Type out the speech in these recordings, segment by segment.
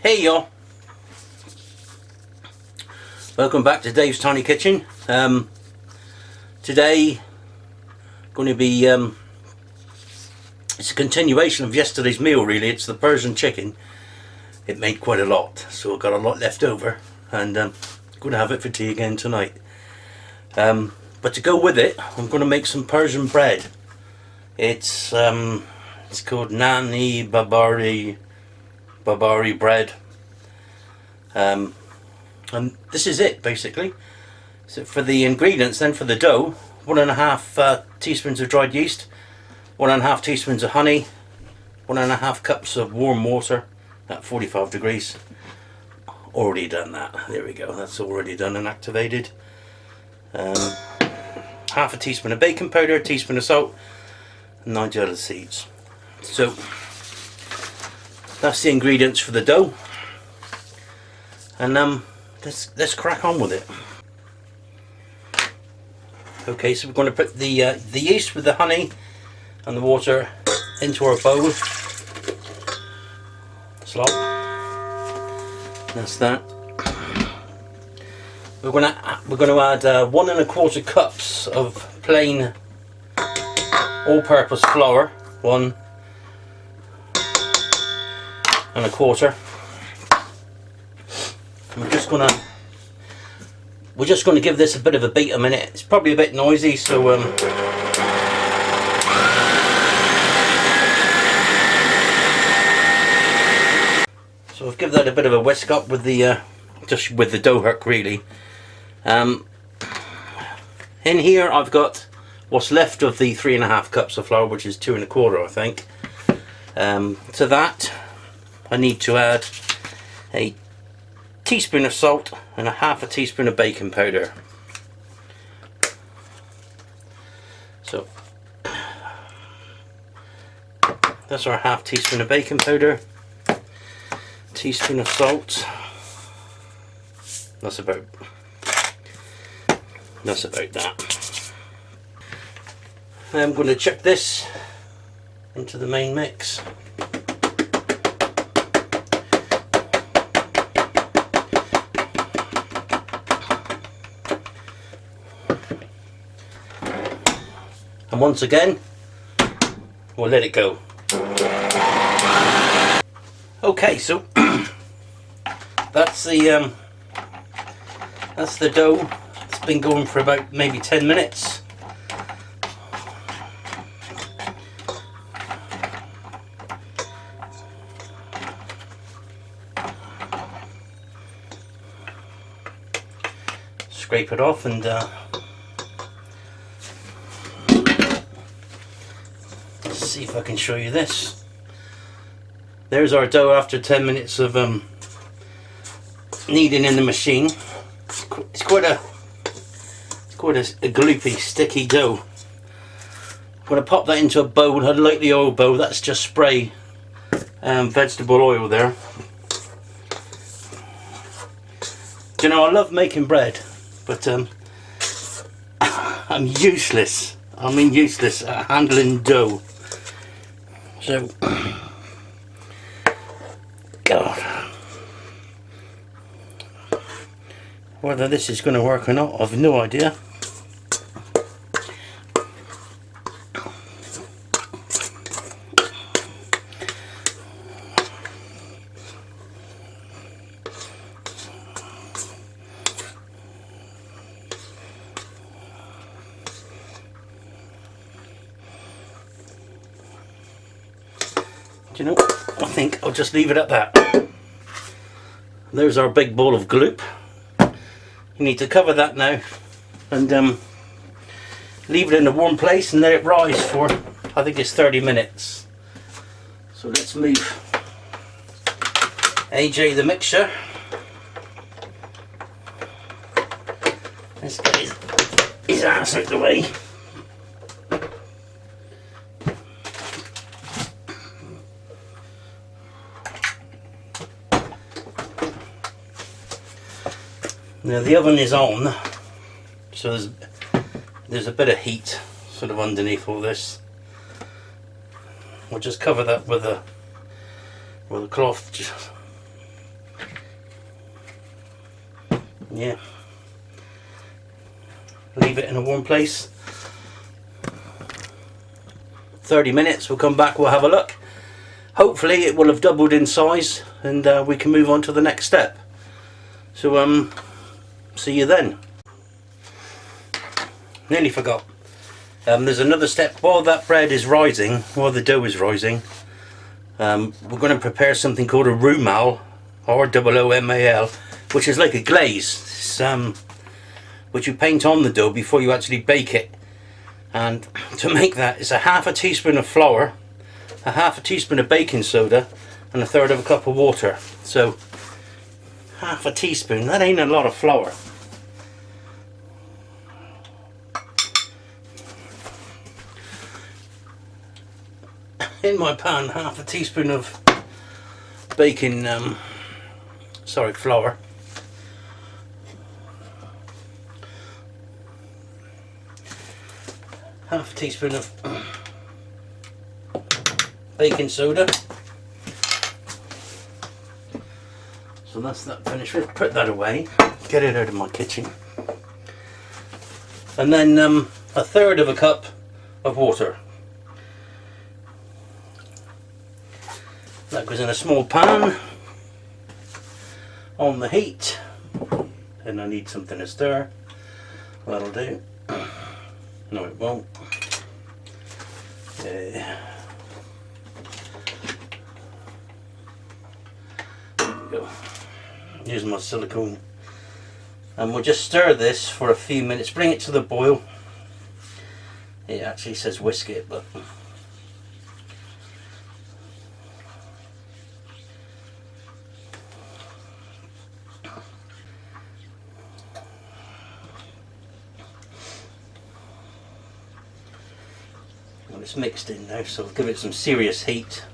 Hey y'all, welcome back to Dave's Tiny Kitchen. Today going to be it's a continuation of yesterday's meal really. It's the Persian chicken. It made quite a lot, so I've got a lot left over, and going to have it for tea again tonight. But to go with it, I'm going to make some Persian bread. It's called Naan-e-Barbari bread, and this is it basically. So for the ingredients, then for the dough, 1.5 teaspoons of dried yeast, 1.5 teaspoons of honey, 1.5 cups of warm water at 45 degrees. Already done that. There we go. That's already done and activated. Half a teaspoon of baking powder, a teaspoon of salt, and Nigella seeds. So that's the ingredients for the dough, and let's crack on with it. Okay, so we're going to put the yeast with the honey and the water into our bowl. Slop. That's that. We're going to add 1.25 cups of plain all-purpose flour. 1.25. We're just going to give this a bit of a beat a minute. It's probably a bit noisy, so I'll give that a bit of a whisk up with the just with the dough hook really. In here I've got what's left of the 3.5 cups of flour, which is 2.25 I think. To that I need to add a teaspoon of salt and a half a teaspoon of baking powder. So that's our half teaspoon of baking powder, teaspoon of salt. That's about that. I'm going to chuck this into the main mix. And once again, we'll let it go. Okay, so that's the dough. It's been going for about maybe 10 minutes. Scrape it off and see if I can show you this. There's our dough after 10 minutes of kneading in the machine. It's quite a gloopy, sticky dough. I'm going to pop that into a bowl, a lightly oiled bowl. That's just spray vegetable oil there. You know, I love making bread, but I'm useless. I mean useless at handling dough. So, God, whether this is going to work or not, I've no idea. You know, I think I'll just leave it at that. There's our big ball of gloop. You need to cover that now and leave it in a warm place and let it rise for, I think it's 30 minutes. So let's move AJ the mixture. Let's get his ass out the way. Now the oven is on, so there's a bit of heat sort of underneath all this. We'll just cover that with a cloth Yeah. Leave it in a warm place. 30 minutes, we'll come back, we'll have a look. Hopefully it will have doubled in size and we can move on to the next step. So see you then. Nearly forgot. There's another step. While that bread is rising, while the dough is rising, we're going to prepare something called a rumal, R-O-O-M-A-L, which is like a glaze. It's, which you paint on the dough before you actually bake it. And to make that, it's a half a teaspoon of flour, a half a teaspoon of baking soda, and a third of a cup of water. So half a teaspoon, that ain't a lot of flour. In my pan, half a teaspoon of baking, flour. Half a teaspoon of baking soda. So that's that finished with. Put that away, get it out of my kitchen. And then a third of a cup of water. That goes in a small pan on the heat. And I need something to stir. That'll do. No, it won't. There we go. Use my silicone. And we'll just stir this for a few minutes. Bring it to the boil. It actually says whisk it, but it's mixed in now, so I'll give it some serious heat.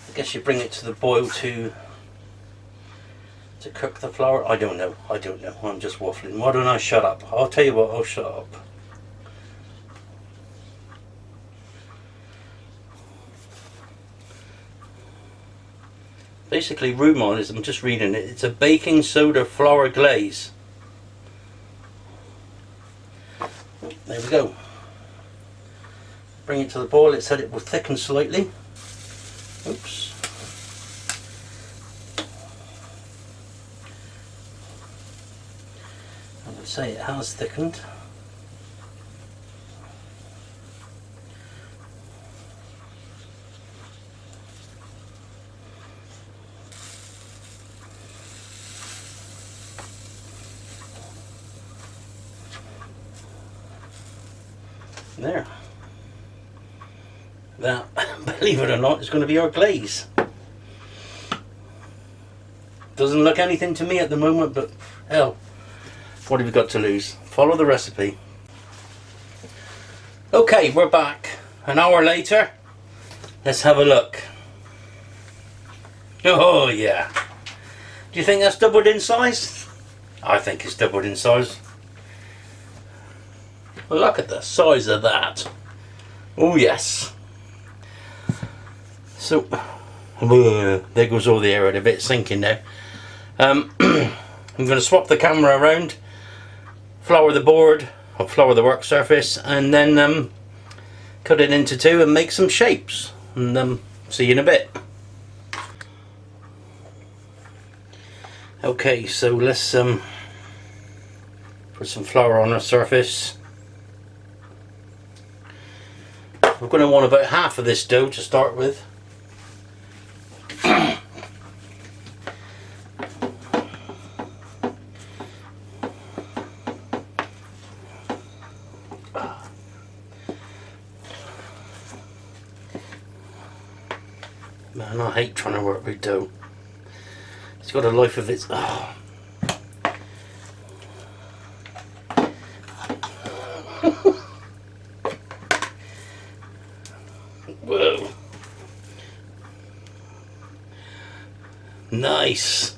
I guess you bring it to the boil to cook the flour. I don't know, I'm just waffling. Why don't I shut up? I'll tell you what, I'll shut up. Basically, Roomal is, I'm just reading it, it's a baking soda flour glaze. There we go. Bring it to the boil, it said it will thicken slightly. Oops. I would say it has thickened. There. That, believe it or not, is going to be our glaze. Doesn't look anything to me at the moment, but hell, what have we got to lose? Follow the recipe. Okay, we're back. An hour later. Let's have a look. Oh yeah. Do you think that's doubled in size? I think it's doubled in size. Look at the size of that. Oh yes. So, there goes all the air out of it, sinking now. I'm going to swap the camera around, flour the board, or flour the work surface, and then cut it into two and make some shapes. And see you in a bit. Okay, so let's put some flour on our surface. We're going to want about half of this dough to start with. Man, I hate trying to work with dough. It's got a life of its... Oh. Whoa. Nice.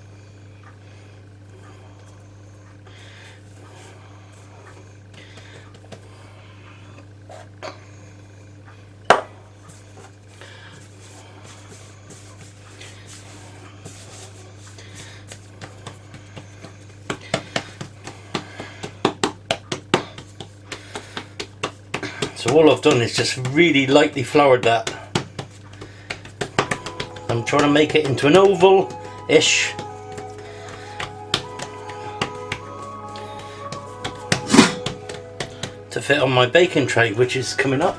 So all I've done is just really lightly floured that. I'm trying to make it into an oval-ish. To fit on my baking tray, which is coming up.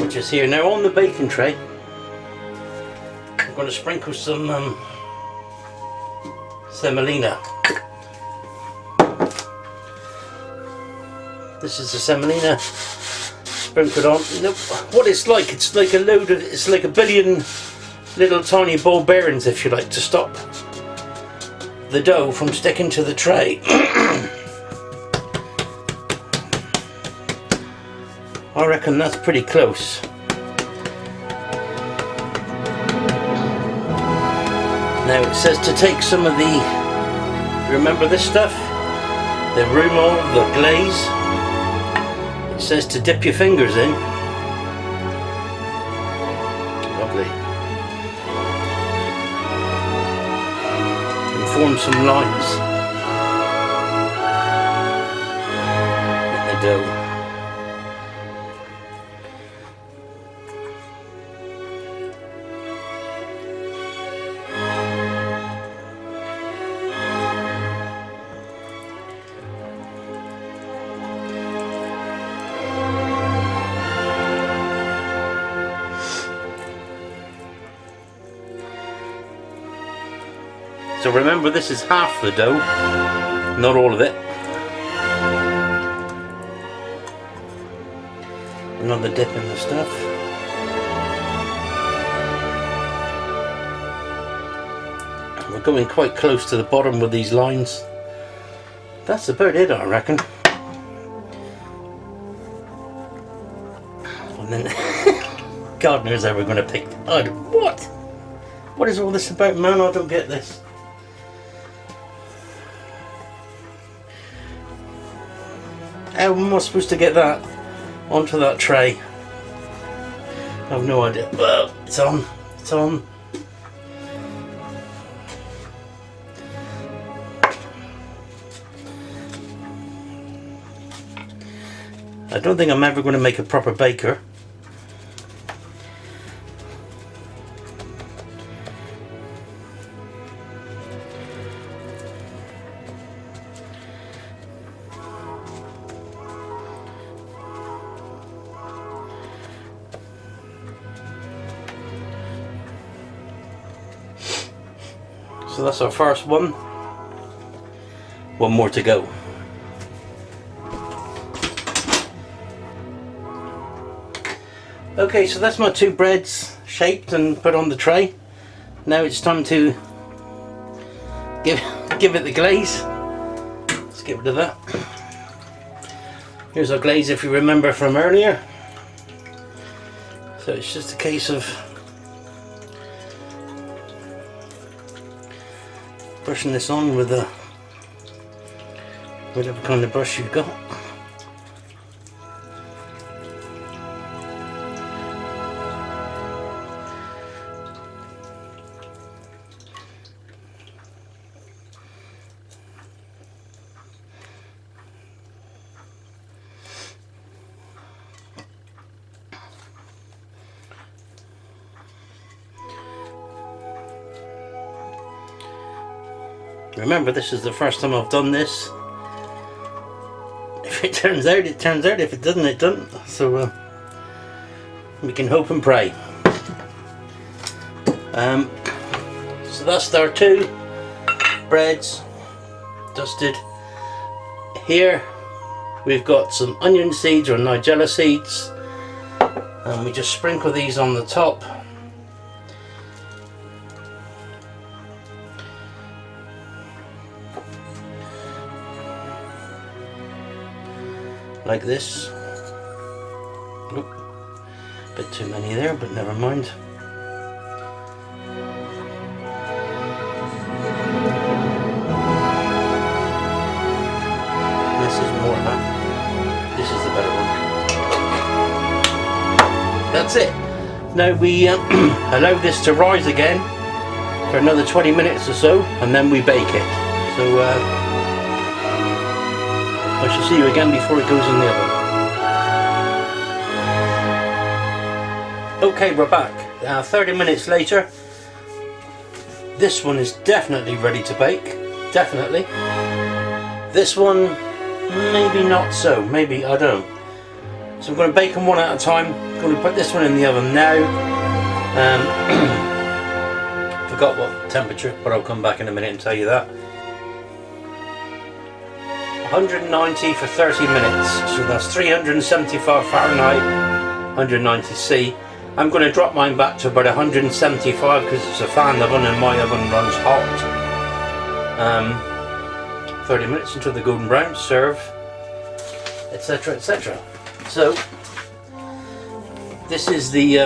Which is here. Now on the baking tray, I'm going to sprinkle some semolina. This is the semolina sprinkled on. What it's like a load of, it's like a billion little tiny ball bearings, if you like, to stop the dough from sticking to the tray. I reckon that's pretty close. Now it says to take some of the, remember this stuff? The rumal, the glaze. It says to dip your fingers in. Lovely. And form some lines in the dough. So remember, this is half the dough, not all of it. Another dip in the stuff. We're going quite close to the bottom with these lines. That's about it, I reckon. And then God knows how we're going to pick. Oh, what? What is all this about, man? I don't get this. How am I supposed to get that onto that tray? I have no idea. Well, it's on. It's on. I don't think I'm ever going to make a proper baker. So that's our first one. One more to go. Okay, so that's my two breads shaped and put on the tray. Now it's time to give it the glaze. Let's get rid of that. Here's our glaze, if you remember from earlier. So it's just a case of brushing this on with whatever kind of brush you've got. Remember, this is the first time I've done this. If it turns out, it turns out. If it doesn't, it doesn't. So we can hope and pray. So that's our two breads dusted. Here we've got some onion seeds or Nigella seeds, and we just sprinkle these on the top. Like this. Oop, bit too many there, but never mind. This is more, huh? This is the better one. That's it. Now we allow this to rise again for another 20 minutes or so, and then we bake it. So I shall see you again before it goes in the oven. Okay, we're back. 30 minutes later. This one is definitely ready to bake. Definitely. This one, maybe not so. Maybe, I don't know. So I'm going to bake them one at a time. I'm going to put this one in the oven now. Forgot what temperature, but I'll come back in a minute and tell you that. 190 for 30 minutes. So that's 375 Fahrenheit, 190 C. I'm going to drop mine back to about 175 because it's a fan oven and my oven runs hot. 30 minutes until the golden brown, serve, etc, etc. So this is the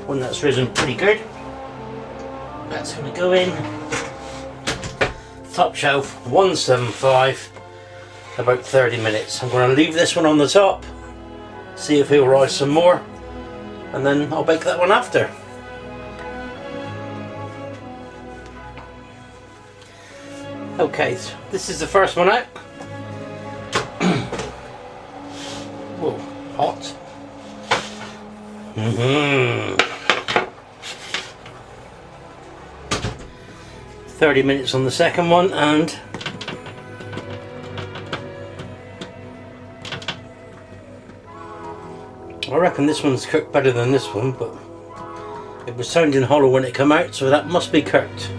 one that's risen pretty good. That's going to go in top shelf, 175, about 30 minutes. I'm going to leave this one on the top, see if he'll rise some more, and then I'll bake that one after. Okay, so this is the first one out. Whoa, hot. 30 minutes on the second one, and I reckon this one's cooked better than this one, but it was sounding hollow when it came out, so that must be cooked.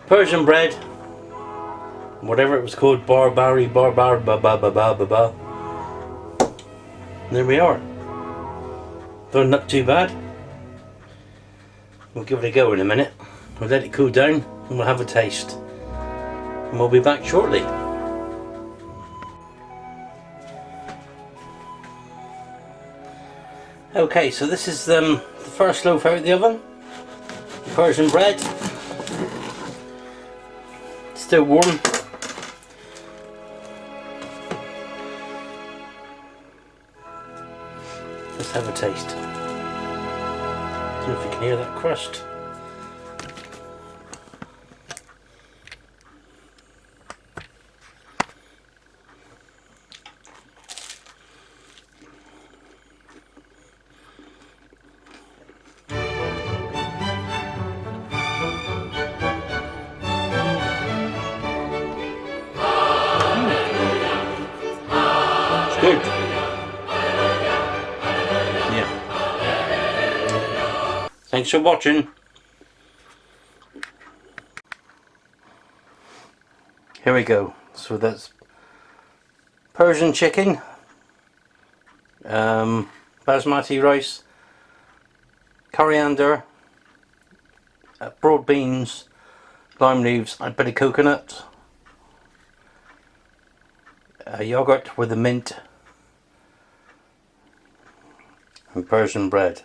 Persian bread, whatever it was called, Barbari, there we are. Don't look too bad. We'll give it a go in a minute. We'll let it cool down and we'll have a taste. And we'll be back shortly. Okay, so this is the first loaf out of the oven. The Persian bread. Still warm. Let's have a taste. I don't know if you can hear that crust. Good. Yeah. Thanks for watching. Here we go. So that's Persian chicken, basmati rice, coriander, broad beans, lime leaves, a bit of coconut, yogurt with a mint, and Persian bread.